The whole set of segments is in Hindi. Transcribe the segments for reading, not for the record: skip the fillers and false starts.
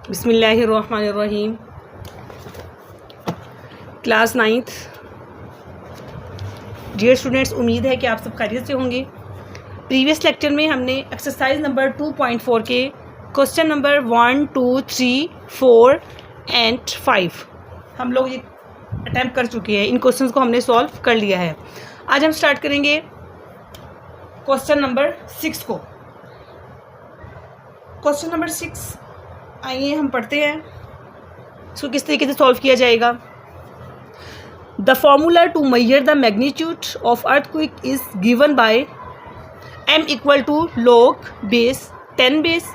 बिस्मिल्लाहिर्रहमानिर्रहीम। Class 9th। डियर स्टूडेंट्स, उम्मीद है कि आप सब खैरियत से होंगे। प्रीवियस लेक्चर में हमने एक्सरसाइज नंबर 2.4 के क्वेश्चन नंबर 1, 2, 3, 4 एंड 5 हम लोग ये अटैम्प्ट कर चुके हैं। इन क्वेश्चंस को हमने सॉल्व कर लिया है। आज हम स्टार्ट करेंगे क्वेश्चन नंबर 6 को। क्वेश्चन नंबर 6 आइए हम पढ़ते हैं इसको किस तरीके से सॉल्व किया जाएगा। The formula to measure the magnitude of earthquake is given by m equal to log base 10 base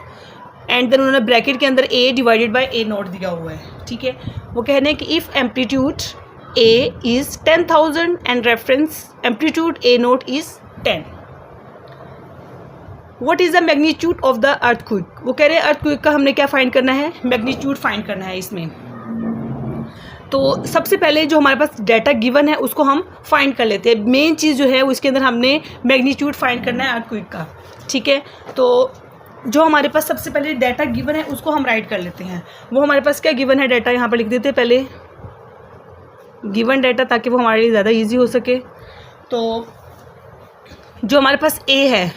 and then उन्होंने ब्रैकेट के अंदर a divided by a nought दिया हुआ है। ठीक है, वो कह रहे हैं कि if amplitude a is 10,000 and reference amplitude a note is 10, what is the magnitude of the earthquake. वो कह रहे हैं अर्थक्वेक का हमने क्या फाइंड करना है, मैग्नीट्यूड फाइंड करना है इसमें। तो सबसे पहले जो हमारे पास डाटा गिवन है उसको हम फाइंड कर लेते हैं। मेन चीज़ जो है उसके अंदर हमने मैग्नीट्यूड फाइंड करना है अर्थक्वेक का। ठीक है, तो जो हमारे पास सबसे पहले डाटा गिवन है उसको हम राइट कर लेते हैं। वो हमारे पास क्या गिवन है, डाटा यहाँ पर लिख देते हैं पहले गिवन डाटा, ताकि वो हमारे लिए ज़्यादा ईजी हो सके। तो जो हमारे पास ए है,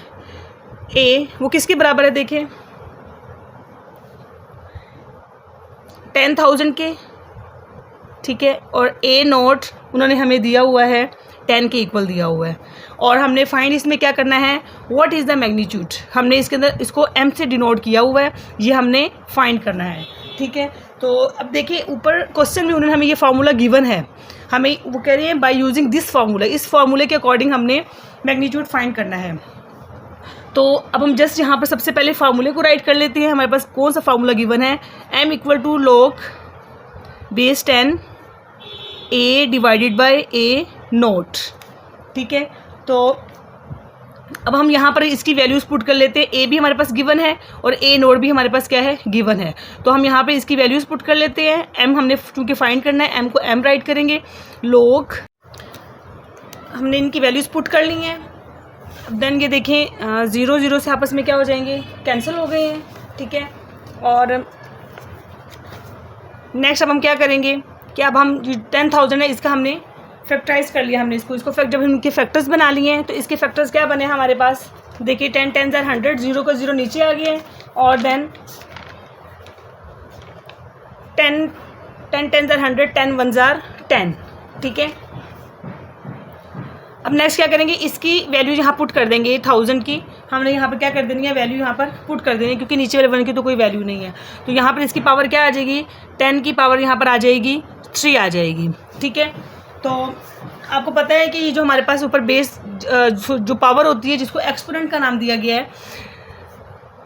ए वो किसके बराबर है, देखें 10,000 के। ठीक है, और ए नोट उन्होंने हमें दिया हुआ है 10 के इक्वल दिया हुआ है। और हमने फाइंड इसमें क्या करना है, व्हाट इज़ द मैग्नीट्यूड। हमने इसके अंदर इसको एम से डिनोट किया हुआ है, ये हमने फाइंड करना है। ठीक है, तो अब देखिए ऊपर क्वेश्चन में उन्होंने हमें ये फार्मूला गिवन है, हमें वो कह रही है बाय यूजिंग दिस फार्मूला, इस फार्मूले के अकॉर्डिंग हमने मैग्नीट्यूड फाइंड करना है। तो अब हम जस्ट यहाँ पर सबसे पहले फार्मूले को राइट कर लेते हैं। हमारे पास कौन सा फार्मूला गिवन है, m equal to log base 10 a divided by a nought. ठीक है, तो अब हम यहाँ पर इसकी वैल्यूज़ पुट कर लेते हैं। a भी हमारे पास गिवन है और a नोट भी हमारे पास क्या है, गिवन है। तो हम यहाँ पर इसकी वैल्यूज़ पुट कर लेते हैं। m हमने चूँकि फाइंड करना है, m को m राइट करेंगे। log हमने इनकी वैल्यूज़ पुट कर ली हैं। देन ये देखें 0 0 से आपस में क्या हो जाएंगे, कैंसिल हो गए हैं। ठीक है, और नेक्स्ट अब हम क्या करेंगे कि अब हम 10,000 है इसका हमने फैक्टराइज कर लिया। हमने इसको जब हम इनके फैक्टर्स बना लिए हैं तो इसके फैक्टर्स क्या बने हमारे पास, देखिए 10 10 100, 0 का 0 नीचे आ गया है, और देन 10 10 10 100, 10 1 10। ठीक है, अब नेक्स्ट क्या करेंगे, इसकी वैल्यू यहाँ पुट कर देंगे 1000 की। हमने यहाँ पर क्या कर देनी है, वैल्यू यहाँ पर पुट कर देनी है, क्योंकि नीचे वाले 1 की तो कोई वैल्यू नहीं है। तो यहाँ पर इसकी पावर क्या आ जाएगी, 10 की पावर यहाँ पर आ जाएगी 3 आ जाएगी। ठीक है, तो आपको पता है कि ये जो हमारे पास ऊपर बेस जो पावर होती है जिसको एक्सपोनेंट का नाम दिया गया है,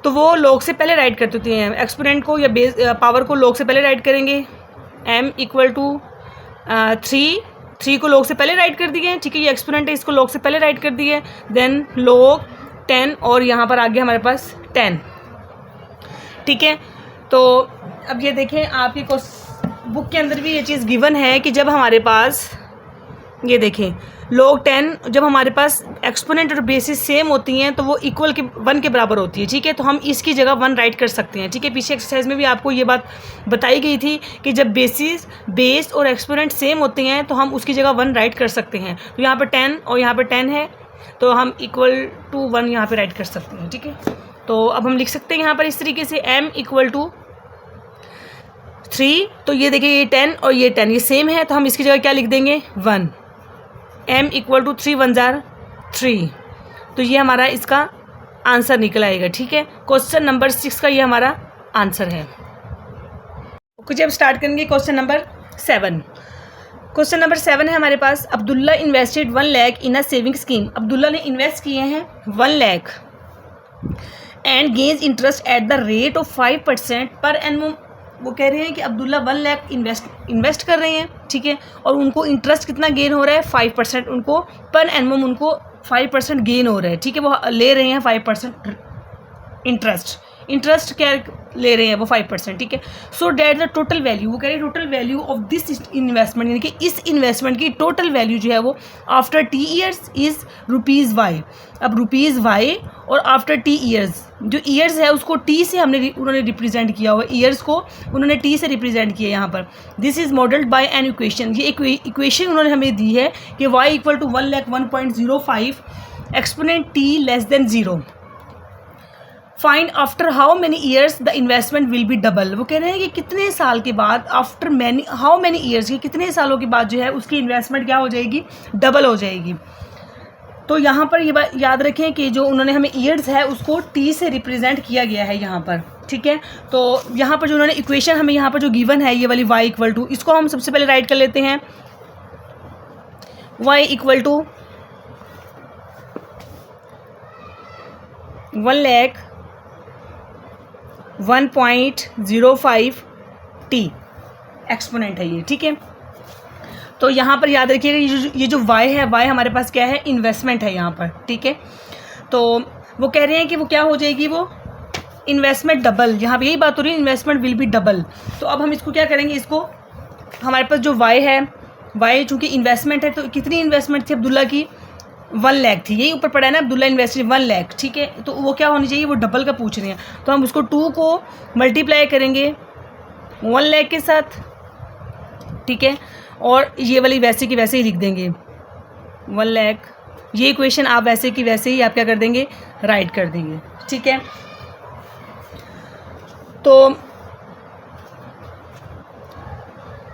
तो वो लॉग से पहले राइट कर देते हैं। एक्सपोनेंट को या बेस पावर को लॉग से पहले राइट करेंगे। m इक्वल टू 3 को लॉग से पहले राइट कर दिए। ठीक है, ये एक्सपोनेंट है, इसको लॉग से पहले राइट कर दिए। देन log 10 और यहाँ पर आ गया हमारे पास 10। ठीक है, तो अब ये देखें आपकी बुक के अंदर भी ये चीज़ गिवन है कि जब हमारे पास ये देखें log 10 जब हमारे पास एक्सपोनेंट और बेसिस सेम होती हैं तो वो इक्वल के 1 के बराबर होती है। ठीक है, तो हम इसकी जगह 1 राइट कर सकते हैं। ठीक है, पीछे एक्सरसाइज में भी आपको ये बात बताई गई थी कि जब बेस और एक्सपोनेंट सेम होते हैं तो हम उसकी जगह 1 राइट कर सकते हैं। तो यहाँ पर 10 और यहाँ पर 10 है, तो हम इक्वल टू 1 यहाँ पर राइट कर सकते हैं। ठीक है, तो अब हम लिख सकते हैं यहाँ पर इस तरीके से m इक्वल टू 3। तो ये देखिए ये 10 और ये 10 ये सेम है, तो हम इसकी जगह क्या लिख देंगे, 1। m equal to 3 1 3। तो ये हमारा इसका आंसर निकल आएगा। ठीक है, क्वेश्चन नंबर 6 का ये हमारा आंसर है। कुछ अब स्टार्ट करेंगे क्वेश्चन नंबर 7। क्वेश्चन नंबर 7 है हमारे पास, Abdullah invested 1 lakh in a saving scheme. Abdullah ने इन्वेस्ट किए हैं 1 lakh and gains interest at the rate of 5% per annum. वो कह रहे हैं कि अब्दुल्ला 1 लाख इन्वेस्ट कर रहे हैं। ठीक है, और उनको इंटरेस्ट कितना गेन हो रहा है, 5%। उनको पर एनम उनको 5% गेन हो रहा है। ठीक है, वो ले रहे हैं 5% इंटरेस्ट। इंटरेस्ट क्या ले रहे हैं वो 5%, ठीक है। So that the total value, वो कह रहे हैं total value of this investment, यानी कि इस इन्वेस्टमेंट की टोटल वैल्यू जो है वो after T years is ₹y। अब ₹y और आफ्टर टी ईयर्स, जो ईयर्स है उसको टी से उन्होंने रिप्रेजेंट किया हुआ, ईयर्स को उन्होंने टी से रिप्रेजेंट किया यहाँ पर। This is modelled by an equation, ये इक्वेशन उन्होंने हमें दी है कि y = 1,01.05 exponent t < 0। Find after how many years the investment will be double. वो कह रहे हैं कि कितने साल के बाद, आफ्टर हाउ मैनी ईयर्स, कि कितने सालों के बाद जो है उसकी इन्वेस्टमेंट क्या हो जाएगी, डबल हो जाएगी। तो यहाँ पर ये बात याद रखें कि जो उन्होंने हमें ईयर्स है उसको टी से रिप्रेजेंट किया गया है यहाँ पर, ठीक है। तो यहाँ पर जो उन्होंने इक्वेशन हमें यहाँ पर जो गिवन है ये वाली y = इसको हम सबसे पहले राइट कर लेते हैं। y = 1,01.05 t एक्सपोनेंट है ये, ठीक है। तो यहाँ पर याद रखिएगा ये जो y है, y हमारे पास क्या है, इन्वेस्टमेंट है यहाँ पर, ठीक है। तो वो कह रहे हैं कि वो क्या हो जाएगी, वो इन्वेस्टमेंट डबल, यहाँ पे यही बात हो रही है, इन्वेस्टमेंट विल बी डबल। तो अब हम इसको क्या करेंगे, इसको हमारे पास जो y है, y चूँकि इन्वेस्टमेंट है, तो कितनी इन्वेस्टमेंट थी अब्दुल्ला की, 1 लाख थी, यही ऊपर पड़ा है ना, अब्दुल्ला इन्वेस्टेड 1 लाख, ठीक है। तो वो क्या होनी चाहिए, वो डबल का पूछ रहे हैं, तो हम उसको 2 को मल्टीप्लाई करेंगे 1 लाख के साथ, ठीक है। और ये वाली वैसे की वैसे ही लिख देंगे 1 लाख, ये इक्वेशन आप वैसे की वैसे ही आप क्या कर देंगे, राइट कर देंगे, ठीक है। तो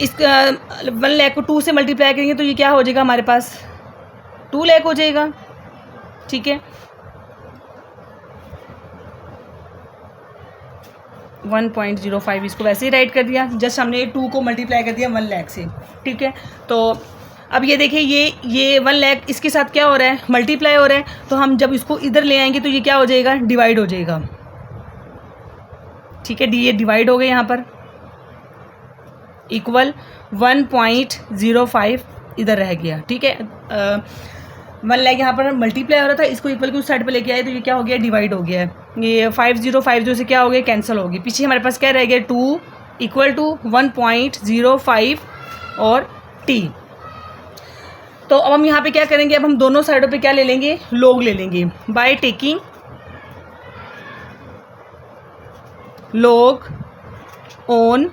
इस 1 लाख को 2 से मल्टीप्लाई करेंगे तो ये क्या हो जाएगा, हमारे पास 2 लाख हो जाएगा, ठीक है। 1.05 इसको वैसे ही राइट कर दिया, जस्ट हमने 2 को मल्टीप्लाई कर दिया 1 लाख से, ठीक है। तो अब ये देखिए ये 1 लाख इसके साथ क्या हो रहा है, मल्टीप्लाई हो रहा है, तो हम जब इसको इधर ले आएंगे तो ये क्या हो जाएगा, डिवाइड हो जाएगा, ठीक है। ये डिवाइड हो गए यहाँ पर, इक्वल 1.05 इधर रह गया, ठीक है। 1 लाख यहाँ पर मल्टीप्लाई हो रहा था, इसको इक्वल की उस साइड पे लेके आए तो ये क्या हो गया, डिवाइड हो गया है। ये 5050 से क्या हो गया, कैंसिल हो गया। पीछे हमारे पास क्या रह गया, 2 = 1.05 और t। तो अब हम यहाँ पे क्या करेंगे, अब हम दोनों साइडों पे क्या ले लेंगे, log ले लेंगे, by taking log on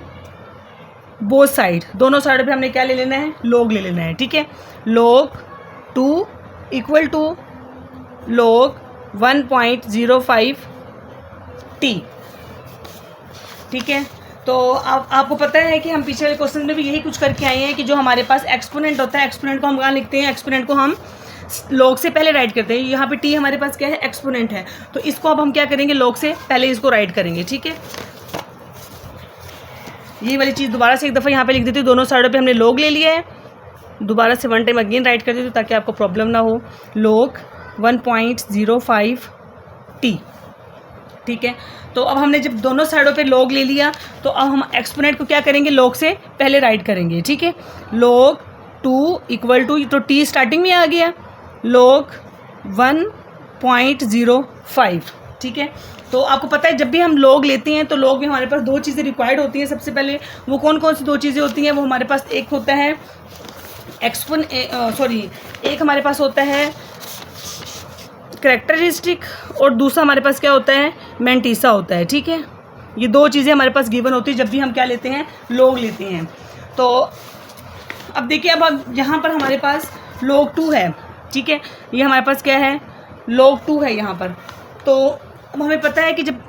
both side, दोनों साइडों पे हमने क्या ले लेना है, log ले लेना है, ठीक है। log 2 = log 1.05 t, ठीक है। तो आपको पता है कि हम पिछले वाले क्वेश्चन में भी यही कुछ करके आए हैं कि जो हमारे पास एक्सपोनेंट होता है, एक्सपोनेंट को हम कहाँ लिखते हैं, एक्सपोनेंट को हम log से पहले राइट करते हैं। यहाँ पे t हमारे पास क्या है, एक्सपोनेंट है, तो इसको अब हम क्या करेंगे, log से पहले इसको राइट करेंगे, ठीक है। ये वाली चीज़ दोबारा से एक दफ़ा यहाँ पे लिख देती हूँ, दोनों साइडों पे हमने log ले लिया है, दोबारा से 1 टाइम अगेन राइट कर देती हूँ ताकि आपको प्रॉब्लम ना हो। log 1.05 t, ठीक है। तो अब हमने जब दोनों साइडों पे log ले लिया तो अब हम एक्सपोनेंट को क्या करेंगे, log से पहले राइट करेंगे, ठीक है। log 2 = तो t स्टार्टिंग में आ गया, log 1.05, ठीक है। तो आपको पता है जब भी हम log लेते हैं तो log में हमारे पास 2 चीज़ें रिक्वायर्ड होती हैं। सबसे पहले वो कौन कौन सी 2 चीज़ें होती हैं, वो हमारे पास एक होता है एक हमारे पास होता है कैरेक्टरिस्टिक और दूसरा हमारे पास क्या होता है, मैंटीसा होता है, ठीक है। ये 2 चीज़ें हमारे पास गिवन होती है जब भी हम क्या लेते हैं, log लेते हैं। तो अब देखिए, अब यहाँ पर हमारे पास log 2 है, ठीक है। ये हमारे पास क्या है, log 2 है यहाँ पर। तो अब हमें पता है कि जब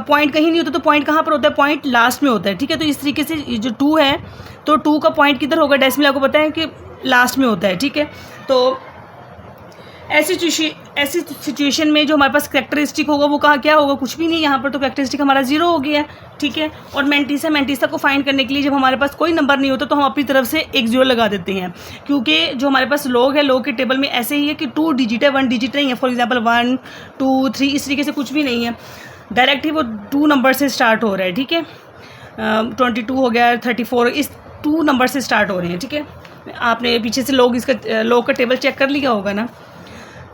पॉइंट कहीं नहीं होता तो पॉइंट कहाँ पर होता है, पॉइंट लास्ट में होता है, ठीक है। तो इस तरीके से ये जो 2 है तो 2 का पॉइंट किधर होगा, डेसिमल आपको पता है कि लास्ट में होता है, ठीक है। तो ऐसी सिचुएशन में जो हमारे पास कैरेक्टरिस्टिक होगा वो कहाँ क्या होगा, कुछ भी नहीं, यहाँ पर तो कैरेक्टरिस्टिक हमारा 0 हो गया है, ठीक है। और मैंटीसा को फाइंड करने के लिए जब हमारे पास कोई नंबर नहीं होता तो हम अपनी तरफ से एक 0 लगा देते हैं, क्योंकि जो हमारे पास log है, log के टेबल में ऐसे ही है कि 2 डिजिट है, 1 डिजिट नहीं है। फॉर एग्जाम्पल 1 2 3 इस तरीके से कुछ भी नहीं है, डायरेक्ट ही वो 2 नंबर से स्टार्ट हो रहा है, ठीक है। 22 हो गया, 34, इस 2 नंबर से स्टार्ट हो रहे हैं, ठीक है। आपने पीछे से log का टेबल चेक कर लिया होगा ना।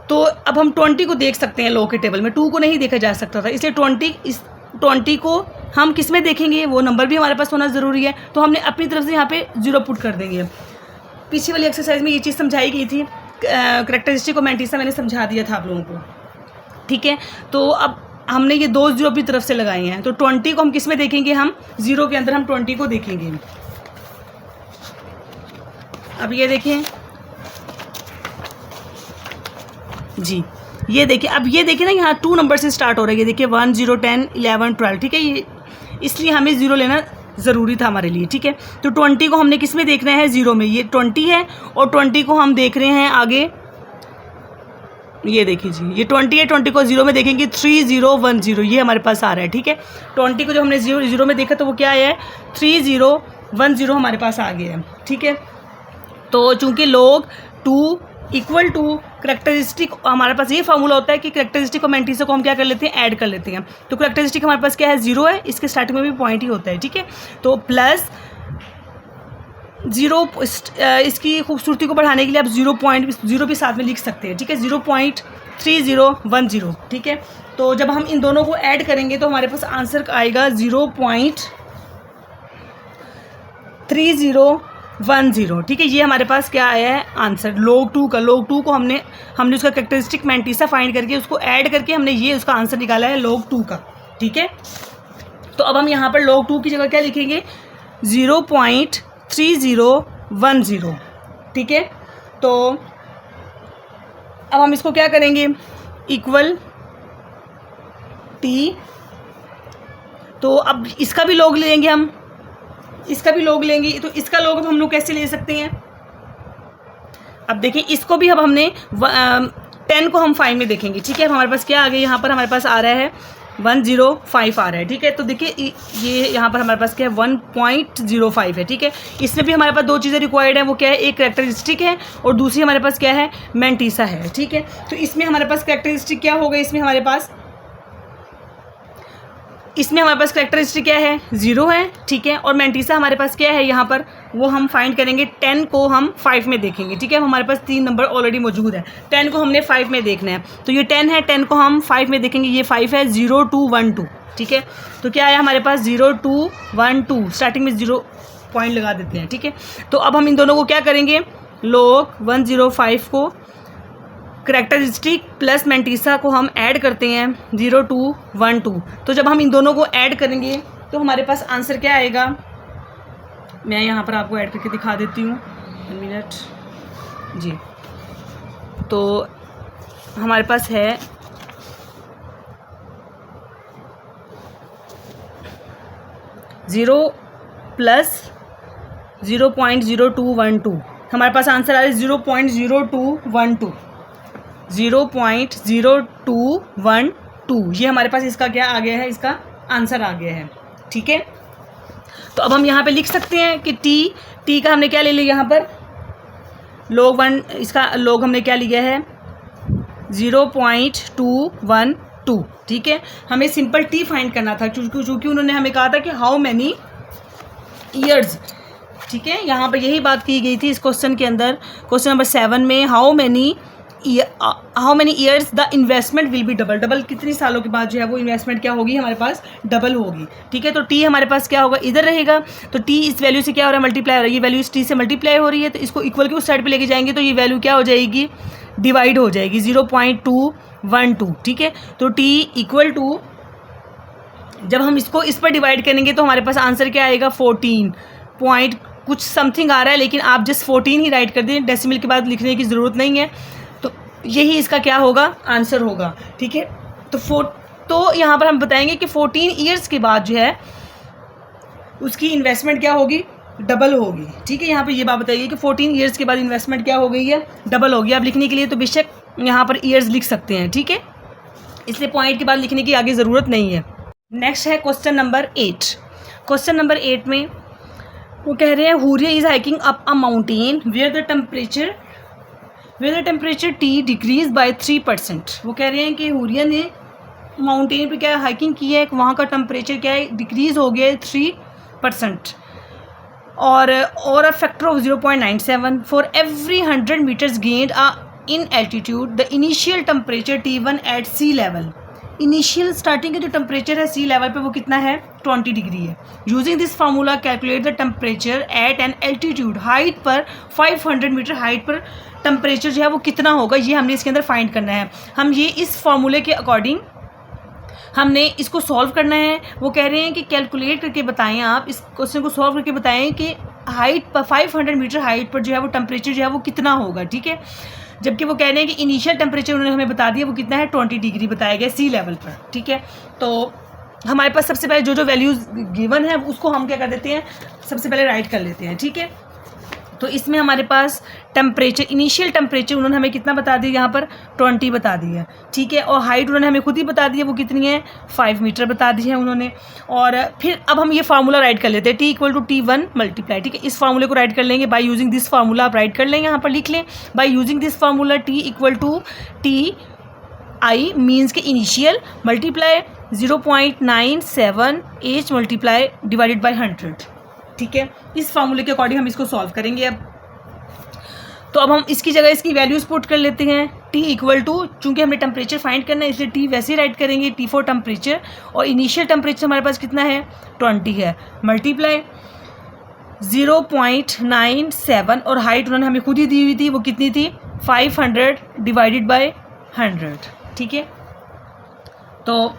तो अब हम 20 को देख सकते हैं log के टेबल में, 2 को नहीं देखा जा सकता था, इसलिए 20 20 को हम किस में देखेंगे, वो नंबर भी हमारे पास होना ज़रूरी है, तो हमने अपनी तरफ से यहाँ पे 0 पुट कर देंगे। पीछे वाली एक्सरसाइज में ये चीज़ समझाई गई थी, करैक्टरिस्टिक और मैंटिसा मैंने समझा दिया था आप लोगों को, ठीक है। तो अब हमने ये 2 0 अपनी तरफ से लगाए हैं, तो 20 को हम किस में देखेंगे, हम 0 के अंदर हम 20 को देखेंगे। अब ये देखें जी, ये देखिए, अब ये देखिए ना, यहाँ 2 नंबर से स्टार्ट हो रहा है, ये देखिए 1 0 10 11 12, ठीक है। ये इसलिए हमें 0 लेना ज़रूरी था हमारे लिए, ठीक है। तो 20 को हमने किस में देखना है, 0 में। ये 20 है और 20 को हम देख रहे हैं आगे, ये देखिए जी, ये 20 है, 20 को 0 में देखेंगे 3 0 1 0, ये हमारे पास आ रहा है, ठीक है। 20 को जो हमने 0 में देखा तो वो क्या है, 3 0 1 0 हमारे पास आ गया है, ठीक है। तो चूँकि log 2 इक्वल टू करैक्टरिस्टिक, हमारे पास ये फार्मूला होता है कि करैक्टरिस्टिक और मैंटिसा को हम क्या कर लेते हैं, ऐड कर लेते हैं। तो करैक्टरिस्टिक हमारे पास क्या है, 0 है, इसके स्टार्टिंग में भी पॉइंट ही होता है, ठीक है। तो प्लस 0, इसकी खूबसूरती को बढ़ाने के लिए आप 0 भी साथ में लिख सकते हैं, ठीक है। 0.3010, ठीक है। तो जब हम इन दोनों को ऐड करेंगे तो हमारे पास आंसर आएगा 0.3010, ठीक है। ये हमारे पास क्या आया है आंसर, log 2 का। log 2 को हमने उसका करैक्टरिस्टिक मैंटिसा फाइंड करके उसको ऐड करके हमने ये उसका आंसर निकाला है log 2 का, ठीक है। तो अब हम यहाँ पर log 2 की जगह क्या लिखेंगे, 0.3010, ठीक है। तो अब हम इसको क्या करेंगे, इक्वल t, तो अब इसका भी log लेंगे हम, इसका भी log लेंगे। तो इसका log हम लोग कैसे ले सकते हैं, अब देखिए इसको भी अब हमने 10 को हम 5 में देखेंगे, ठीक है। अब हमारे पास क्या आ गया, यहाँ पर हमारे पास आ रहा है 105 आ रहा है, ठीक है। तो देखिए ये यहाँ पर हमारे पास क्या है, 1.05 है, ठीक है। इसमें भी हमारे पास 2 चीज़ें रिक्वायर्ड है, वो क्या है, एक करैक्टरिस्टिक है और दूसरी हमारे पास क्या है, मैंटिसा है, ठीक है। तो इसमें हमारे पास करैक्टरिस्टिक क्या होगा, इसमें हमारे पास करैक्टरिस्टिक क्या है, 0 है, ठीक है। और मैंटिसा हमारे पास क्या है यहाँ पर, वो हम फाइंड करेंगे, 10 को हम 5 में देखेंगे, ठीक है। हमारे पास 3 नंबर ऑलरेडी मौजूद है, 10 को हमने 5 में देखना है, तो ये 10 है, 10 को हम 5 में देखेंगे, ये 5 है, 0 2 1 2, ठीक है। तो क्या है हमारे पास 0 2 1 2, स्टार्टिंग में 0 पॉइंट लगा देते हैं, ठीक है। तो अब हम इन दोनों को क्या करेंगे, log 105 को करैक्टरिस्टिक प्लस मैंटिसा को हम ऐड करते हैं 0 2 1 2। तो जब हम इन दोनों को ऐड करेंगे तो हमारे पास आंसर क्या आएगा, मैं यहाँ पर आपको ऐड करके दिखा देती हूँ, 1 मिनट जी। तो हमारे पास है 0 प्लस 0.0212, हमारे पास आंसर आ रहा है 0.0212, 0.0212, ये हमारे पास इसका क्या आ गया है, इसका आंसर आ गया है, ठीक है। तो अब हम यहाँ पे लिख सकते हैं कि t का हमने क्या ले लिया, यहाँ पर log 1, इसका log हमने क्या लिया है 0.212, ठीक है। हमें सिंपल t फाइंड करना था, क्योंकि उन्होंने हमें कहा था कि हाउ मैनी ईयर्स, ठीक है। यहाँ पर यही बात की गई थी इस क्वेश्चन के अंदर, क्वेश्चन नंबर 7 में, how many years the investment will be double, कितनी सालों के बाद जो है वो इन्वेस्टमेंट क्या होगी, हमारे पास डबल होगी, ठीक है। तो t हमारे पास क्या होगा, इधर रहेगा, तो t इस वैल्यू से क्या हो रहा है, मल्टीप्लाई हो रहा है, ये वैल्यू इस t से मल्टीप्लाई हो रही है, तो इसको इक्वल के उस साइड पे लेके जाएंगे तो ये वैल्यू क्या हो जाएगी, डिवाइड हो जाएगी, 0.212, ठीक है। तो t इक्वल टू, जब हम इसको इस पर डिवाइड करेंगे तो हमारे पास आंसर क्या आएगा, 14 पॉइंट कुछ समथिंग आ रहा है, लेकिन आप जस्ट 14 ही राइट कर दें, डेसिमल के बाद लिखने की ज़रूरत नहीं है। तो यही इसका क्या होगा, आंसर होगा, ठीक है। तो यहाँ पर हम बताएंगे कि 14 ईयर्स के बाद जो है उसकी इन्वेस्टमेंट क्या होगी, डबल होगी, ठीक है। यहाँ पर ये बात बताइए कि 14 ईयर्स के बाद इन्वेस्टमेंट क्या हो गई है, डबल होगी। आप लिखने के लिए तो बेशक यहाँ पर ईयर्स लिख सकते हैं, ठीक है, इसलिए पॉइंट के बाद लिखने की आगे ज़रूरत नहीं है। नेक्स्ट है क्वेश्चन नंबर 8। क्वेश्चन नंबर 8 में वो कह रहे हैं, Huriya is hiking up a mountain where the temperature T decrease by 3%। वो कह रहे हैं कि हुरिया ने माउंटेन पे क्या हाइकिंग की है, वहाँ का टेम्परेचर क्या है, डिक्रीज हो गया है 3%, और a factor of 0.97 for every 100 metres gained in altitude the initial temperature T1 at sea level initial starting का जो टेम्परेचर है सी लेवल पे वो कितना है 20 डिग्री है। Using this formula calculate the temperature at an altitude, height पर 500 मीटर हाइट पर टेम्परेचर जो है वो कितना होगा, ये हमने इसके अंदर फाइंड करना है। हम ये इस फार्मूले के अकॉर्डिंग हमने इसको सॉल्व करना है। वो कह रहे हैं कि कैलकुलेट करके बताएं, आप इस क्वेश्चन को सॉल्व करके बताएं कि हाइट पर 500 मीटर हाइट पर जो है वो टेम्परेचर जो है वो कितना होगा, ठीक है। जबकि वो कह रहे हैं कि इनिशियल टेम्परेचर उन्होंने हमें बता दिया वो कितना है 20 डिग्री बताया गया सी लेवल पर, ठीक है। तो हमारे पास सबसे पहले जो वैल्यूज़ गिवन है उसको हम क्या कर देते हैं, सबसे पहले राइट कर लेते हैं, ठीक है। तो इसमें हमारे पास टेम्परेचर, इनिशियल टेम्परेचर उन्होंने हमें कितना बता दिया, यहाँ पर 20 बता दिया, ठीक है। और हाइट उन्होंने हमें खुद ही बता दी है वो कितनी है 5 मीटर बता दी है उन्होंने। और फिर अब हम ये फार्मूला राइट कर लेते हैं, T = T1 मल्टीप्लाई, ठीक है। इस फार्मूले को राइट कर लेंगे बाय यूजिंग दिस फार्मूला, आप राइट कर लेंगे, यहाँ पर लिख लें by using this formula T = TI means के initial multiply 0.97 H multiply divided by 100, ठीक है। इस फार्मूले के अकॉर्डिंग हम इसको सॉल्व करेंगे अब। तो अब हम इसकी जगह इसकी वैल्यूज पुट कर लेते हैं। T = चूँकि हमें टेम्परेचर फाइंड करना है इसलिए T वैसे ही राइट करेंगे, T फॉर टेम्परेचर, और इनिशियल टेम्परेचर हमारे पास कितना है 20 है, मल्टीप्लाई 0.97 और हाइट उन्होंने हमें खुद ही दी हुई थी वो कितनी थी 500 डिवाइडेड बाय 100, ठीक है। तो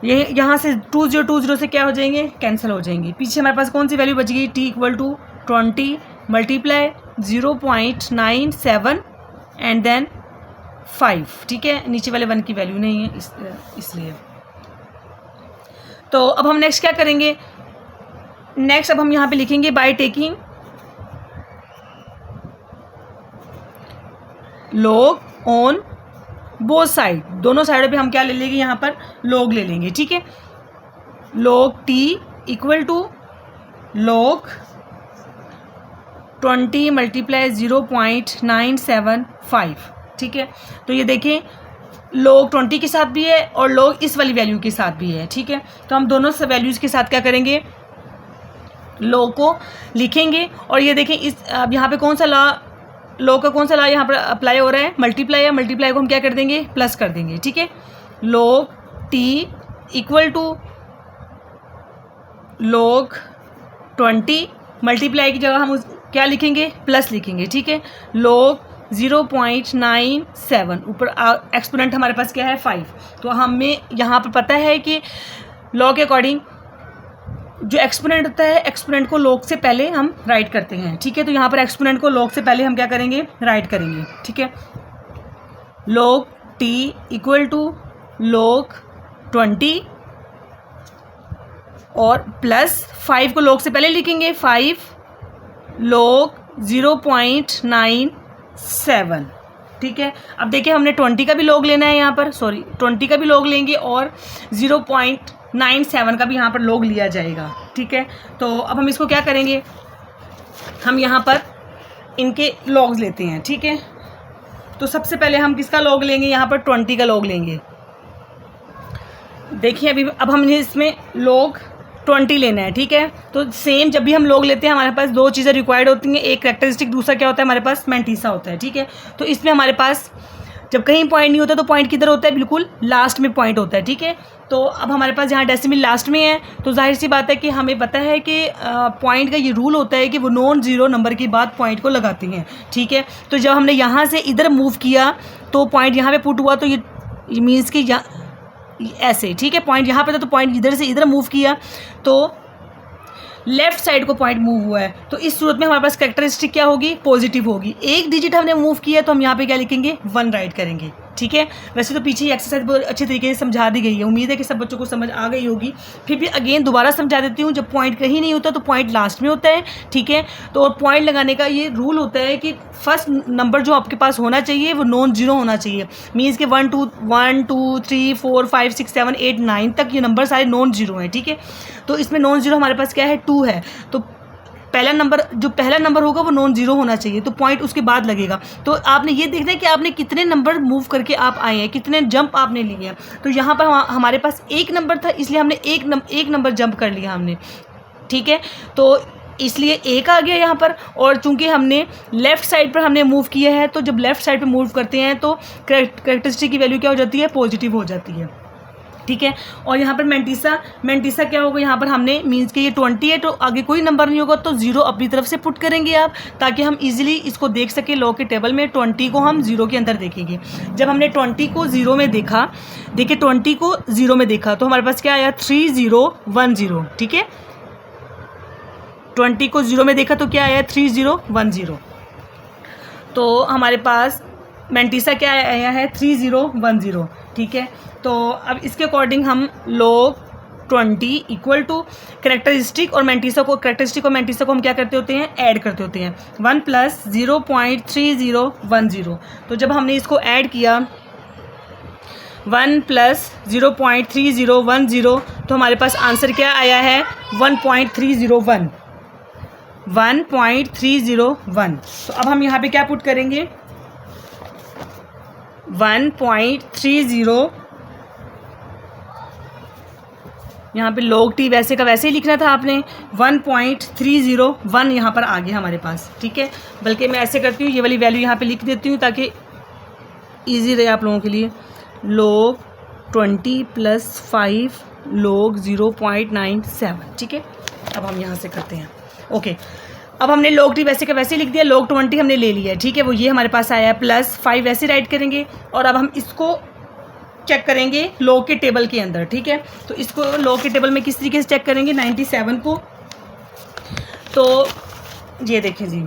ये यहाँ से 2020 से क्या हो जाएंगे, कैंसिल हो जाएंगे। पीछे हमारे पास कौन सी वैल्यू बच गई, T = 20 मल्टीप्लाई 0.97 एंड देन 5, ठीक है। नीचे वाले 1 की वैल्यू नहीं है इसलिए। तो अब हम नेक्स्ट क्या करेंगे, नेक्स्ट अब हम यहाँ पे लिखेंगे by taking log on both side, दोनों साइडों पे हम क्या ले लेंगे, यहाँ पर log ले लेंगे, ठीक है। log T = log 20 मल्टीप्लाई 0.975, ठीक है। तो ये देखें log 20 के साथ भी है और log इस वाली वैल्यू के साथ भी है, ठीक है। तो हम दोनों से वैल्यूज़ के साथ क्या करेंगे, log को लिखेंगे। और ये देखें इस अब यहाँ पे कौन सा लॉ का कौन सा लॉ यहाँ पर अप्लाई हो रहा है, मल्टीप्लाई है, मल्टीप्लाई को हम क्या कर देंगे प्लस कर देंगे, ठीक है। log T = log 20 मल्टीप्लाई की जगह हम क्या लिखेंगे प्लस लिखेंगे, ठीक है। log 0.97 ऊपर एक्सपोनेंट हमारे पास क्या है 5। तो हमें यहाँ पर पता है कि लॉ के अकॉर्डिंग जो एक्सपोनेंट होता है एक्सपोनेंट को log से पहले हम राइट करते हैं, ठीक है। तो यहाँ पर एक्सपोनेंट को log से पहले हम क्या करेंगे राइट करेंगे, ठीक है। log T = log 20 और प्लस 5 को log से पहले लिखेंगे 5 log 0.97, ठीक है। अब देखिए हमने 20 का भी log लेना है यहाँ पर, 20 का भी log लेंगे और 0.97 का भी यहाँ पर log लिया जाएगा, ठीक है। तो अब हम इसको क्या करेंगे, हम यहाँ पर इनके logs लेते हैं, ठीक है। तो सबसे पहले हम किसका log लेंगे, यहाँ पर 20 का log लेंगे। देखिए अभी अब हमने इसमें log 20 लेना है, ठीक है। तो सेम जब भी हम log लेते हैं हमारे पास दो चीज़ें रिक्वायर्ड होती हैं, एक कैरेक्टरिस्टिक, दूसरा क्या होता है हमारे पास मैंटीसा होता है, ठीक है। तो इसमें हमारे पास जब कहीं पॉइंट नहीं होता तो पॉइंट किधर होता है, बिल्कुल लास्ट में पॉइंट होता है, ठीक है। तो अब हमारे पास यहाँ डेसिमल लास्ट में है तो जाहिर सी बात है कि हमें पता है कि पॉइंट का ये रूल होता है कि वो नॉन ज़ीरो नंबर के बाद पॉइंट को लगाती हैं, ठीक है। तो जब हमने यहाँ से इधर मूव किया तो पॉइंट यहाँ पे पुट हुआ, तो ये मीन्स कि ऐसे, ठीक है। पॉइंट यहाँ पे था तो पॉइंट इधर से इधर मूव किया तो लेफ्ट साइड को पॉइंट मूव हुआ है। तो इस सूरत में हमारे पास कैरेक्टरिस्टिक क्या होगी, पॉजिटिव होगी। एक डिजिट हमने मूव किया तो हम यहाँ पे क्या लिखेंगे 1 राइट करेंगे, ठीक है। वैसे तो पीछे एक्सरसाइज बहुत अच्छे तरीके से समझा दी गई है, उम्मीद है कि सब बच्चों को समझ आ गई होगी। फिर भी अगेन दोबारा समझा देती हूँ, जब पॉइंट कहीं नहीं होता तो पॉइंट लास्ट में होता है, ठीक है। तो पॉइंट लगाने का ये रूल होता है कि फर्स्ट नंबर जो आपके पास होना चाहिए वो नॉन जीरो होना चाहिए। मीन्स के 1 2 3 4 5 6 7 8 9 तक ये नंबर सारे नॉन जीरो हैं, ठीक है। तो इसमें नॉन जीरो हमारे पास क्या है 2 है। तो पहला नंबर होगा वो नॉन जीरो होना चाहिए, तो पॉइंट उसके बाद लगेगा। तो आपने ये देखना है कि आपने कितने नंबर मूव करके आप आए हैं, कितने जंप आपने लिए हैं। तो यहाँ पर हमारे पास एक नंबर था इसलिए हमने एक नंबर जंप कर लिया हमने, ठीक है। तो इसलिए एक आ गया यहाँ पर। और चूंकि हमने लेफ़्ट साइड पर हमने मूव किया है तो जब लेफ़्ट साइड पर मूव करते हैं तो कैरेक्टरिस्टिक की वैल्यू क्या हो जाती है, पॉजिटिव हो जाती है। ठीक है। और यहाँ पर मैंटीसा क्या होगा, यहाँ पर हमने मीन्स के ये 20 है तो आगे कोई नंबर नहीं होगा तो 0 अपनी तरफ से पुट करेंगे आप, ताकि हम इजीली इसको देख सकें। लॉग के टेबल में 20 को हम 0 के अंदर देखेंगे। जब हमने 20 को 0 में देखा, देखिए 20 को 0 में देखा तो हमारे पास क्या आया 3010, ठीक है। 20 को 0 में देखा तो क्या आया 3010, तो हमारे पास मैंटीसा क्या आया है 3010, ठीक है। तो अब इसके अकॉर्डिंग हम log 20 इक्वल टू करेक्टरिस्टिक और मैंटीसा को हम क्या करते होते हैं, ऐड करते होते हैं। 1 प्लस 0.3010, तो जब हमने इसको ऐड किया 1 प्लस 0.3010 तो हमारे पास आंसर क्या आया है 1.301। तो अब हम यहाँ पे क्या पुट करेंगे 1.30, यहाँ पे log t वैसे का वैसे ही लिखना था आपने, 1.301 यहाँ पर आ गया हमारे पास, ठीक है। बल्कि मैं ऐसे करती हूँ, ये वाली वैल्यू यहाँ पे लिख देती हूँ ताकि इजी रहे आप लोगों के लिए। log 20 + 5 log 0.97, ठीक है। अब हम यहाँ से करते हैं, ओके। अब हमने log t वैसे का वैसे लिख दिया, log 20 हमने ले लिया है, ठीक है। वो ये हमारे पास आया है, प्लस 5 वैसे राइट करेंगे और अब हम इसको चेक करेंगे log के टेबल के अंदर, ठीक है। तो इसको log के टेबल में किस तरीके से चेक करेंगे 97 को, तो ये देखिए जी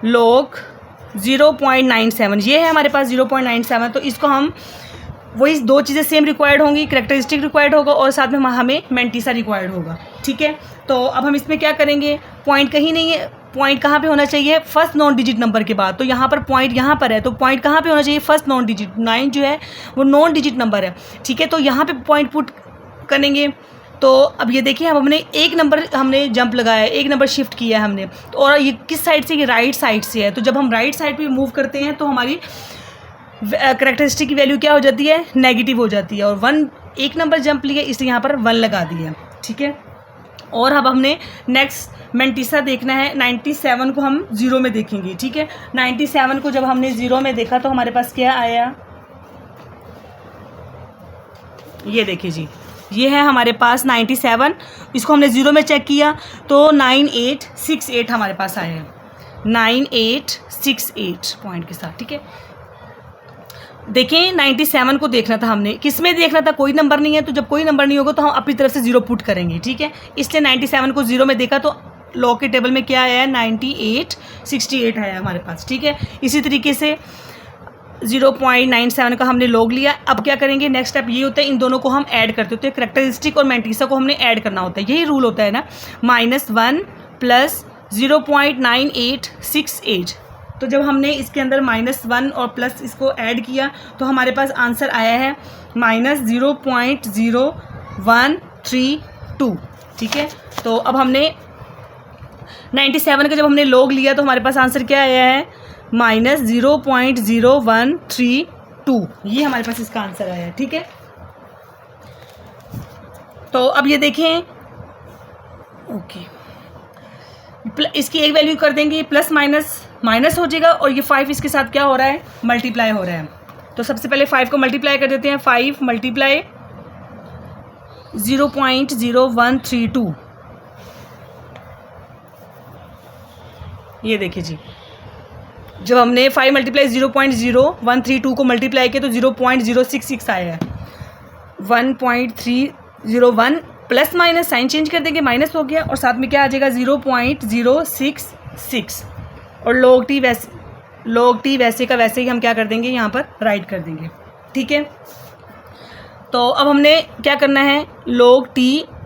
log 0.97 ये है हमारे पास 0.97, तो इसको हम वही दो चीज़ें सेम रिक्वायर्ड होंगी, करेक्टरिस्टिक रिक्वायर्ड होगा और साथ में हमें मैंटीसा रिक्वायर्ड होगा, ठीक है। तो अब हम इसमें क्या करेंगे, पॉइंट कहीं नहीं है, पॉइंट कहाँ पे होना चाहिए फर्स्ट नॉन डिजिट नंबर के बाद, तो यहाँ पर पॉइंट यहाँ पर है, तो पॉइंट कहाँ पे होना चाहिए फर्स्ट नॉन डिजिट। 9 जो है वो नॉन डिजिट नंबर है, ठीक है। तो यहाँ पे पॉइंट पुट करेंगे। तो अब ये देखिए, अब हमने एक नंबर हमने जंप लगाया है, एक नंबर शिफ्ट किया है हमने, तो और ये किस साइड से, ये राइट साइड से है। तो जब हम राइट साइड पे मूव करते हैं तो हमारी करेक्टरिस्टिक की वैल्यू क्या हो जाती है, नेगेटिव हो जाती है। और 1 एक नंबर जंप लिया इसलिए यहाँ पर 1 लगा दिया, ठीक है। और अब हमने नेक्स्ट मैंटीसा देखना है, 97 को हम 0 में देखेंगे, ठीक है। 97 को जब हमने 0 में देखा तो हमारे पास क्या आया, ये देखिए जी, ये है हमारे पास 97। इसको हमने 0 में चेक किया तो 9868 हमारे पास आया है, 9868 पॉइंट के साथ, ठीक है। देखें 97 को देखना था हमने, किस में देखना था, कोई नंबर नहीं है, तो जब कोई नंबर नहीं होगा तो हम अपनी तरफ से 0 पुट करेंगे, ठीक है। इसलिए 97 को 0 में देखा तो log के टेबल में क्या आया है 9868 आया हमारे पास, ठीक है। इसी तरीके से 0.97 का हमने log लिया। अब क्या करेंगे, नेक्स्ट स्टेप ये होता है, इन दोनों को हम ऐड करते होते हैं, करेक्टरिस्टिक और मैंटीसा को हमने ऐड करना होता है, यही रूल होता है ना। -1 प्लस 0.9868, तो जब हमने इसके अंदर -1 और प्लस इसको ऐड किया तो हमारे पास आंसर आया है -0.0132, ठीक है। तो अब हमने 97 का जब हमने log लिया तो हमारे पास आंसर क्या आया है -0.0132, ये हमारे पास इसका आंसर आया है, ठीक है। तो अब ये देखें, ओके, इसकी एक वैल्यू कर देंगे, प्लस माइनस हो जाएगा और ये 5 इसके साथ क्या हो रहा है, मल्टीप्लाई हो रहा है। तो सबसे पहले 5 को मल्टीप्लाई कर देते हैं, 5 × 0.0132, ये देखिए जी, जब हमने 5 × 0.0132 को मल्टीप्लाई किया तो 0.066 आया है, 1.301 प्लस माइनस साइन चेंज कर देंगे, माइनस हो गया और साथ में क्या आ जाएगा 0.066 और log t वैसे का वैसे ही हम क्या कर देंगे, यहाँ पर राइट कर देंगे, ठीक है। तो अब हमने क्या करना है, log t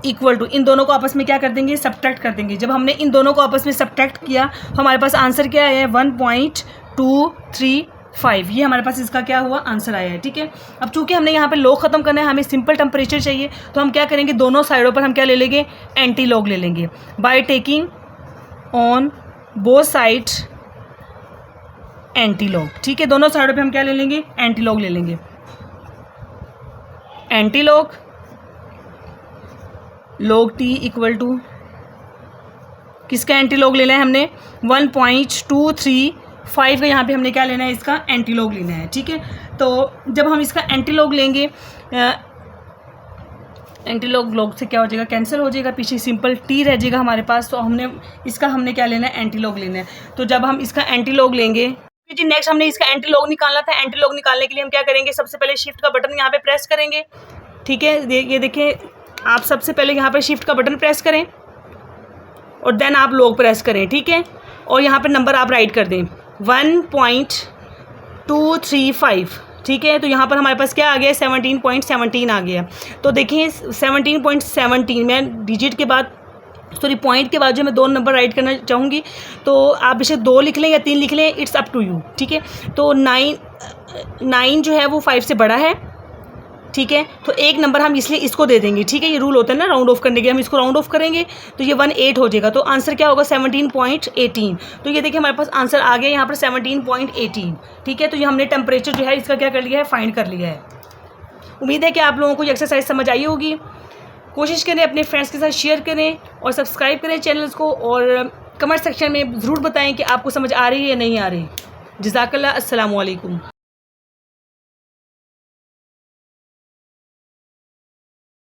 इक्वल टू इन दोनों को आपस में क्या कर देंगे, सब्ट्रैक्ट कर देंगे। जब हमने इन दोनों को आपस में सब्ट्रैक्ट किया हमारे पास आंसर क्या आया है 1.235, ये हमारे पास इसका क्या हुआ, आंसर आया है, ठीक है। अब चूंकि हमने यहाँ पे log ख़त्म करना है, हमें सिंपल टेम्परेचर चाहिए, तो हम क्या करेंगे, दोनों साइडों पर हम क्या ले लेंगे, एंटी log ले लेंगे, by taking on both side anti log, ठीक है। दोनों साइडों पे हम क्या ले लेंगे, एंटी log ले लेंगे, anti log log t equal to किसका एंटी log लेना है हमने 1.235 का, यहाँ पे हमने क्या लेना है, इसका एंटी log लेना है, ठीक है। तो जब हम इसका एंटी log लेंगे एंटी लॉग लॉग से क्या हो जाएगा, कैंसिल हो जाएगा, पीछे सिंपल टी रह जाएगा हमारे पास। तो हमने क्या लेना है, एंटी लॉग लेना है। तो जब हम इसका एंटी लॉग लेंगे जी, नेक्स्ट हमने इसका एंटी लॉग निकालना था। एंटी लॉग निकालने के लिए हम क्या करेंगे, सबसे पहले शिफ्ट का बटन यहाँ पे प्रेस करेंगे, ठीक है। ये देखिए, आप सबसे पहले यहाँ पे शिफ्ट का बटन प्रेस करें और देन आप लॉग प्रेस करें, ठीक है। और यहाँ पे नंबर आप राइट कर दें 1.235, ठीक है। तो यहाँ पर हमारे पास क्या आ गया, 17.17 आ गया। तो देखिए 17.17 में डिजिट के बाद पॉइंट के बाद जो मैं 2 नंबर राइट करना चाहूँगी, तो आप इसे 2 लिख लें या 3 लिख लें, इट्स अप टू यू, ठीक है। तो 9 जो है वो 5 से बड़ा है, ठीक है। तो एक नंबर हम इसलिए इसको दे देंगे, ठीक है। ये रूल होता है ना राउंड ऑफ करने के, हम इसको राउंड ऑफ करेंगे तो ये 18 हो जाएगा। तो आंसर क्या होगा, 17.18। तो ये देखिए हमारे पास आंसर आ गया यहाँ पर 17.18, ठीक है। तो ये हमने टेम्परेचर जो है इसका क्या कर लिया है, फाइंड कर लिया है। उम्मीद है कि आप लोगों को ये एक्सरसाइज समझ आई होगी। कोशिश करें अपने फ्रेंड्स के साथ शेयर करें और सब्सक्राइब करें चैनल्स को, और कमेंट सेक्शन में ज़रूर बताएं कि आपको समझ आ रही है या नहीं आ रही। जज़ाकल्लाह, अस्सलामु अलैकुम।